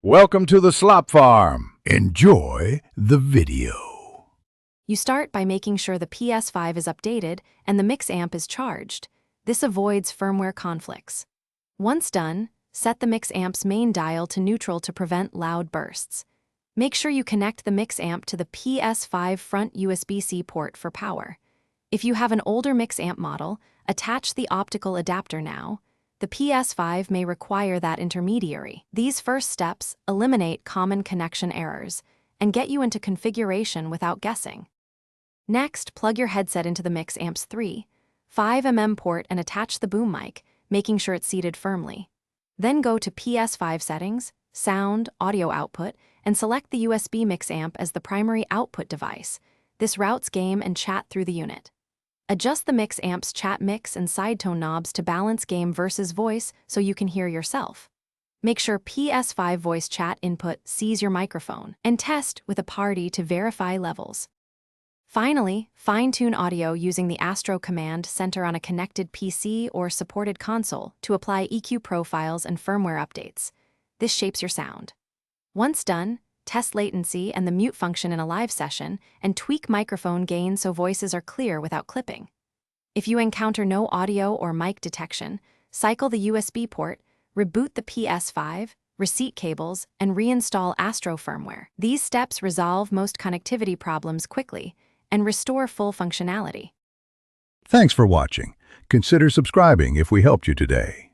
Welcome to the Slop Farm. Enjoy the video. You start by making sure the Ps5 is updated and the Mixamp is charged. This avoids firmware conflicts. Once done, set the Mixamp's main dial to neutral to prevent loud bursts. Make sure you connect the Mixamp to the Ps5 front USB-C port for power. If you have an older Mixamp model, attach the optical adapter now. The Ps5 may require that intermediary. These first steps eliminate common connection errors and get you into configuration without guessing. Next, plug your headset into the Mixamp's 3.5mm port and attach the boom mic, making sure it's seated firmly. Then go to Ps5 settings, sound, audio output, and select the USB Mixamp as the primary output device. This routes game and chat through the unit. Adjust the Mixamp's chat mix and sidetone knobs to balance game versus voice so you can hear yourself. Make sure Ps5 voice chat input sees your microphone, and test with a party to verify levels. Finally, fine-tune audio using the Astro command center on a connected PC or supported console to apply EQ profiles and firmware updates. This shapes your sound. Once done, test latency and the mute function in a live session, and tweak microphone gain so voices are clear without clipping. If you encounter no audio or mic detection, cycle the USB port, reboot the Ps5, receipt cables, and reinstall Astro firmware. These steps resolve most connectivity problems quickly and restore full functionality. Thanks for watching. Consider subscribing if we helped you today.